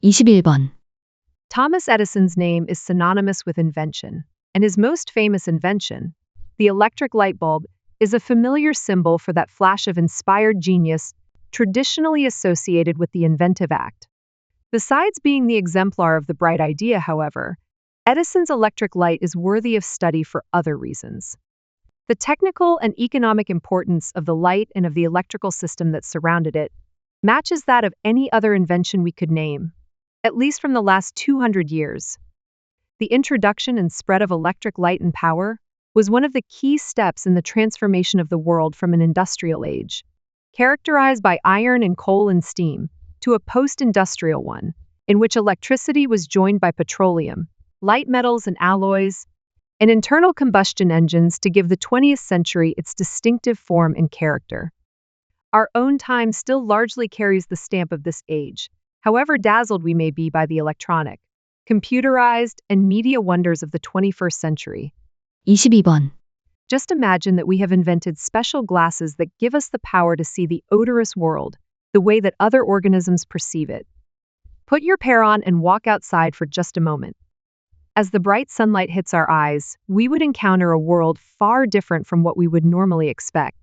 21번. Thomas Edison's name is synonymous with invention, and his most famous invention, the electric light bulb, is a familiar symbol for that flash of inspired genius traditionally associated with the inventive act. Besides being the exemplar of the bright idea, however, Edison's electric light is worthy of study for other reasons. The technical and economic importance of the light and of the electrical system that surrounded it matches that of any other invention we could name, at least from the last 200 years. The introduction and spread of electric light and power was one of the key steps in the transformation of the world from an industrial age, characterized by iron and coal and steam, to a post-industrial one, in which electricity was joined by petroleum, light metals and alloys, and internal combustion engines to give the 20th century its distinctive form and character. Our own time still largely carries the stamp of this age, however dazzled we may be by the electronic, computerized, and media wonders of the 21st century. 22번. Just imagine that we have invented special glasses that give us the power to see the odorous world the way that other organisms perceive it. Put your pair on and walk outside for just a moment. As the bright sunlight hits our eyes, we would encounter a world far different from what we would normally expect.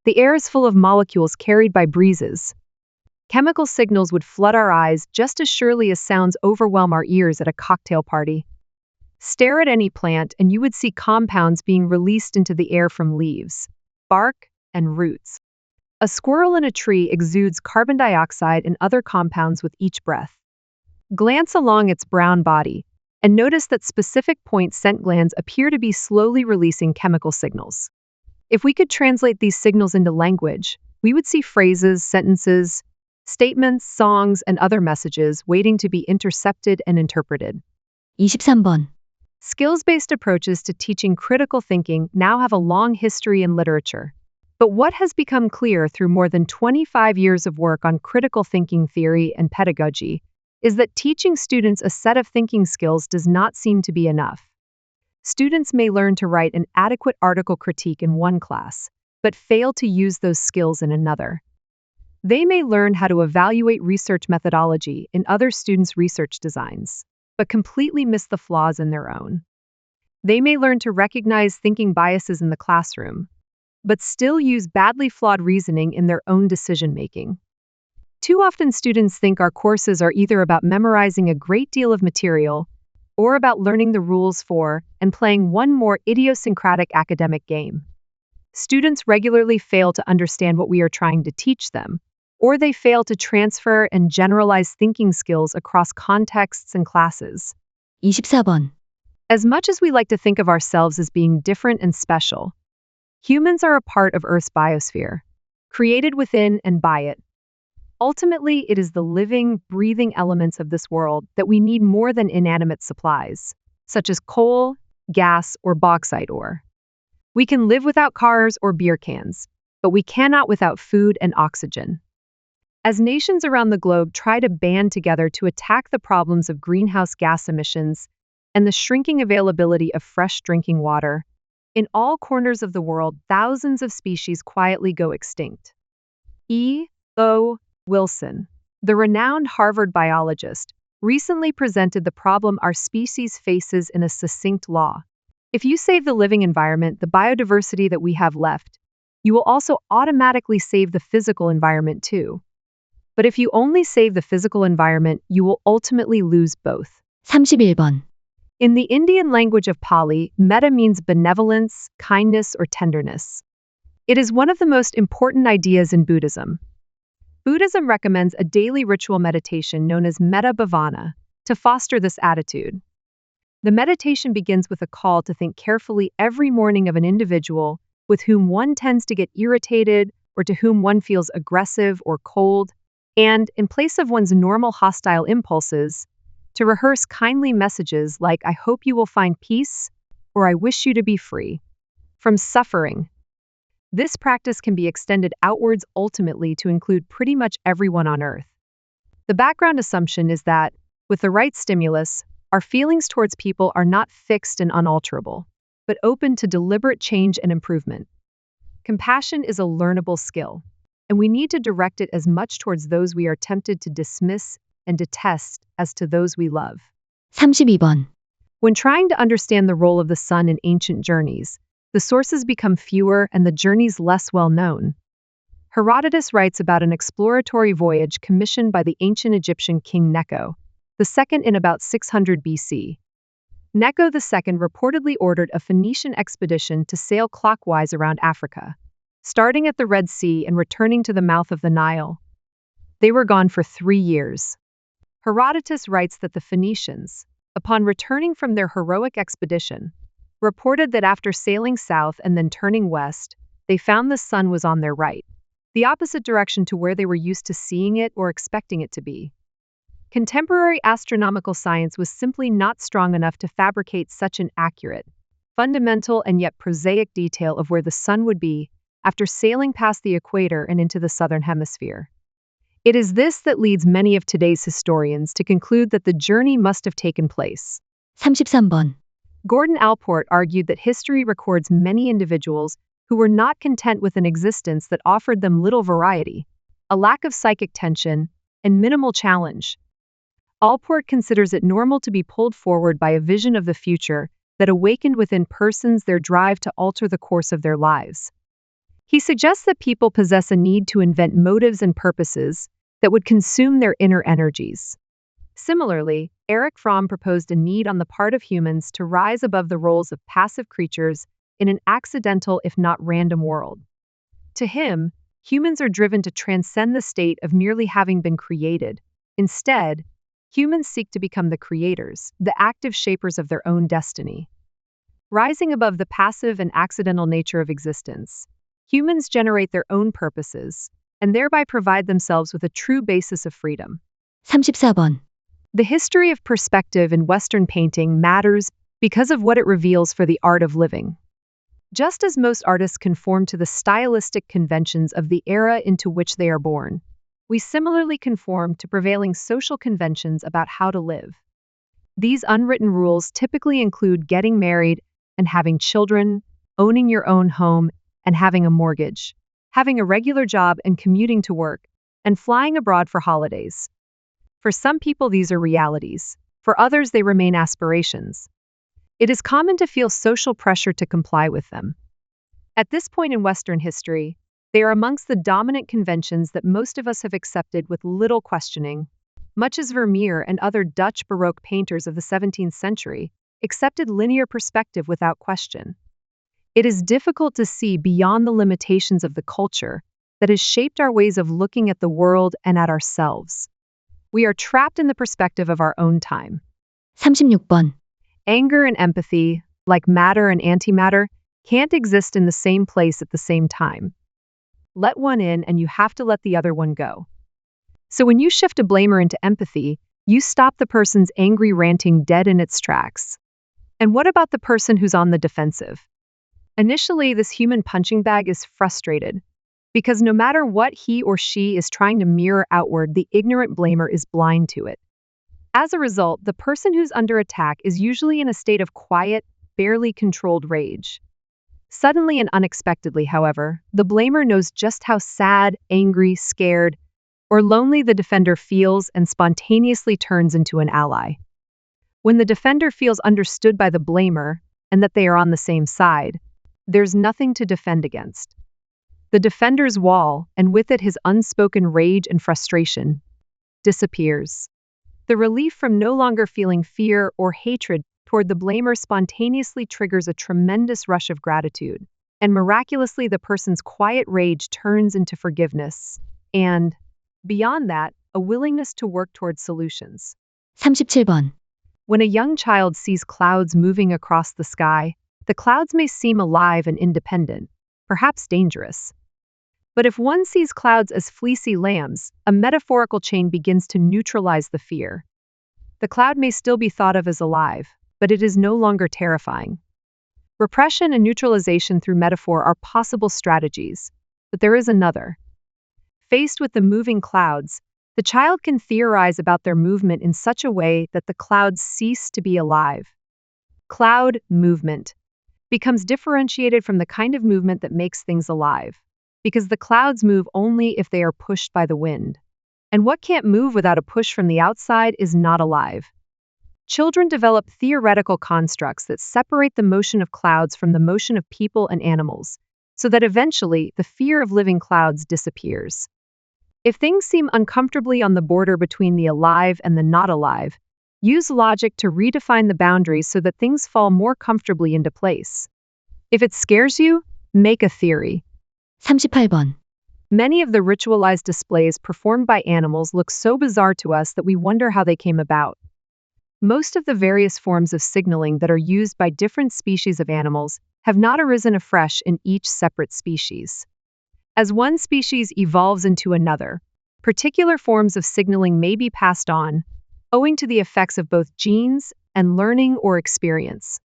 The air is full of molecules carried by breezes. Chemical signals would flood our eyes just as surely as sounds overwhelm our ears at a cocktail party. Stare at any plant and you would see compounds being released into the air from leaves, bark, and roots. A squirrel in a tree exudes carbon dioxide and other compounds with each breath. Glance along its brown body and notice that specific point scent glands appear to be slowly releasing chemical signals. If we could translate these signals into language, we would see phrases, sentences, statements, songs, and other messages waiting to be intercepted and interpreted. 23번. Skills-based approaches to teaching critical thinking now have a long history in literature. But what has become clear through more than 25 years of work on critical thinking theory and pedagogy is that teaching students a set of thinking skills does not seem to be enough. Students may learn to write an adequate article critique in one class, but fail to use those skills in another. They may learn how to evaluate research methodology in other students' research designs, but completely miss the flaws in their own. They may learn to recognize thinking biases in the classroom, but still use badly flawed reasoning in their own decision-making. Too often students think our courses are either about memorizing a great deal of material or about learning the rules for and playing one more idiosyncratic academic game. Students regularly fail to understand what we are trying to teach them, or they fail to transfer and generalize thinking skills across contexts and classes. 24번. As much as we like to think of ourselves as being different and special, humans are a part of Earth's biosphere, created within and by it. Ultimately, it is the living, breathing elements of this world that we need more than inanimate supplies, such as coal, gas, or bauxite ore. We can live without cars or beer cans, but we cannot without food and oxygen. As nations around the globe try to band together to attack the problems of greenhouse gas emissions and the shrinking availability of fresh drinking water, in all corners of the world, thousands of species quietly go extinct. E.O. Wilson, the renowned Harvard biologist, recently presented the problem our species faces in a succinct law. If you save the living environment, the biodiversity that we have left, you will also automatically save the physical environment too. But if you only save the physical environment, you will ultimately lose both. 31번. In the Indian language of Pali, metta means benevolence, kindness, or tenderness. It is one of the most important ideas in Buddhism. Buddhism recommends a daily ritual meditation known as metta bhavana to foster this attitude. The meditation begins with a call to think carefully every morning of an individual with whom one tends to get irritated or to whom one feels aggressive or cold, and, in place of one's normal hostile impulses, to rehearse kindly messages like, "I hope you will find peace," or "I wish you to be free from suffering." This practice can be extended outwards ultimately to include pretty much everyone on Earth. The background assumption is that, with the right stimulus, our feelings towards people are not fixed and unalterable, but open to deliberate change and improvement. Compassion is a learnable skill, and we need to direct it as much towards those we are tempted to dismiss and detest as to those we love. 32번, When trying to understand the role of the sun in ancient journeys, the sources become fewer and the journeys less well known. Herodotus writes about an exploratory voyage commissioned by the ancient Egyptian king Necho, the second in about 600 BC. Necho II reportedly ordered a Phoenician expedition to sail clockwise around Africa, starting at the Red Sea and returning to the mouth of the Nile. They were gone for 3 years. Herodotus writes that the Phoenicians, upon returning from their heroic expedition, reported that after sailing south and then turning west, they found the sun was on their right, the opposite direction to where they were used to seeing it or expecting it to be. Contemporary astronomical science was simply not strong enough to fabricate such an accurate, fundamental and yet prosaic detail of where the sun would be after sailing past the equator and into the southern hemisphere. It is this that leads many of today's historians to conclude that the journey must have taken place. 33번, Gordon Allport argued that history records many individuals who were not content with an existence that offered them little variety, a lack of psychic tension, and minimal challenge. Allport considers it normal to be pulled forward by a vision of the future that awakened within persons their drive to alter the course of their lives. He suggests that people possess a need to invent motives and purposes that would consume their inner energies. Similarly, Erich Fromm proposed a need on the part of humans to rise above the roles of passive creatures in an accidental, if not random world. To him, humans are driven to transcend the state of merely having been created. Instead, humans seek to become the creators, the active shapers of their own destiny. Rising above the passive and accidental nature of existence, humans generate their own purposes and thereby provide themselves with a true basis of freedom. 34번, The history of perspective in Western painting matters because of what it reveals for the art of living. Just as most artists conform to the stylistic conventions of the era into which they are born, we similarly conform to prevailing social conventions about how to live. These unwritten rules typically include getting married and having children, owning your own home and having a mortgage, having a regular job and commuting to work, and flying abroad for holidays. For some people, these are realities. For others, they remain aspirations. It is common to feel social pressure to comply with them. At this point in Western history, they are amongst the dominant conventions that most of us have accepted with little questioning, much as Vermeer and other Dutch Baroque painters of the 17th century accepted linear perspective without question. It is difficult to see beyond the limitations of the culture that has shaped our ways of looking at the world and at ourselves. We are trapped in the perspective of our own time. 36번, Anger and empathy, like matter and antimatter, can't exist in the same place at the same time. Let one in and you have to let the other one go. So when you shift a blamer into empathy, you stop the person's angry ranting dead in its tracks. And what about the person who's on the defensive? Initially, this human punching bag is frustrated because no matter what he or she is trying to mirror outward, the ignorant blamer is blind to it. As a result, the person who's under attack is usually in a state of quiet, barely controlled rage. Suddenly and unexpectedly, however, the blamer knows just how sad, angry, scared, or lonely the defender feels and spontaneously turns into an ally. When the defender feels understood by the blamer and that they are on the same side, there's nothing to defend against. The defender's wall, and with it his unspoken rage and frustration, disappears. The relief from no longer feeling fear or hatred toward the blamer spontaneously triggers a tremendous rush of gratitude, and miraculously the person's quiet rage turns into forgiveness, and, beyond that, a willingness to work toward solutions. 37번, When a young child sees clouds moving across the sky, the clouds may seem alive and independent, perhaps dangerous. But if one sees clouds as fleecy lambs, a metaphorical chain begins to neutralize the fear. The cloud may still be thought of as alive, but it is no longer terrifying. Repression and neutralization through metaphor are possible strategies, but there is another. Faced with the moving clouds, the child can theorize about their movement in such a way that the clouds cease to be alive. Cloud movement becomes differentiated from the kind of movement that makes things alive, because the clouds move only if they are pushed by the wind. And what can't move without a push from the outside is not alive. Children develop theoretical constructs that separate the motion of clouds from the motion of people and animals, so that eventually the fear of living clouds disappears. If things seem uncomfortably on the border between the alive and the not alive, use logic to redefine the boundaries so that things fall more comfortably into place. If it scares you, make a theory. 38번, Many of the ritualized displays performed by animals look so bizarre to us that we wonder how they came about. Most of the various forms of signaling that are used by different species of animals have not arisen afresh in each separate species. As one species evolves into another, particular forms of signaling may be passed on, owing to the effects of both genes and learning or experience.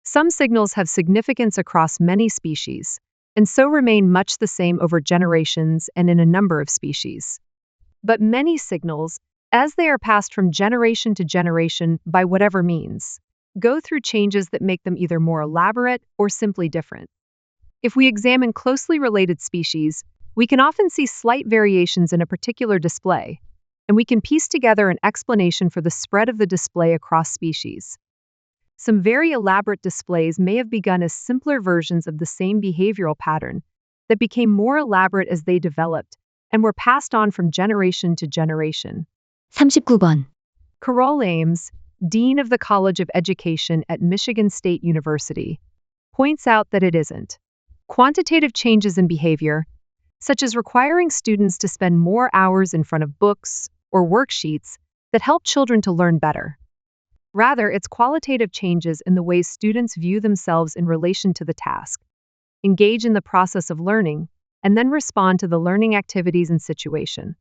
Some signals have significance across many species, and so remain much the same over generations and in a number of species. But many signals, as they are passed from generation to generation by whatever means, go through changes that make them either more elaborate or simply different. If we examine closely related species, we can often see slight variations in a particular display, and we can piece together an explanation for the spread of the display across species. Some very elaborate displays may have begun as simpler versions of the same behavioral pattern that became more elaborate as they developed and were passed on from generation to generation. 39번, Carol Ames, Dean of the College of Education at Michigan State University, points out that it isn't. Quantitative changes in behavior, such as requiring students to spend more hours in front of books or worksheets, that help children to learn better. Rather, it's qualitative changes in the ways students view themselves in relation to the task, engage in the process of learning, and then respond to the learning activities and situation.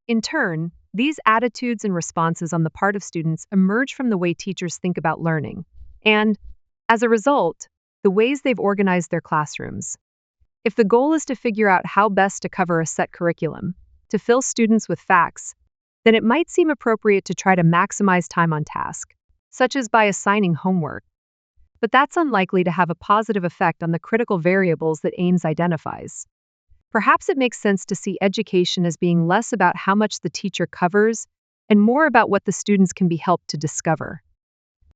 In turn, these attitudes and responses on the part of students emerge from the way teachers think about learning, and, as a result, the ways they've organized their classrooms. If the goal is to figure out how best to cover a set curriculum, to fill students with facts, then it might seem appropriate to try to maximize time on task, such as by assigning homework. But that's unlikely to have a positive effect on the critical variables that Ames identifies. Perhaps it makes sense to see education as being less about how much the teacher covers and more about what the students can be helped to discover.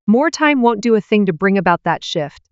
More time won't do a thing to bring about that shift.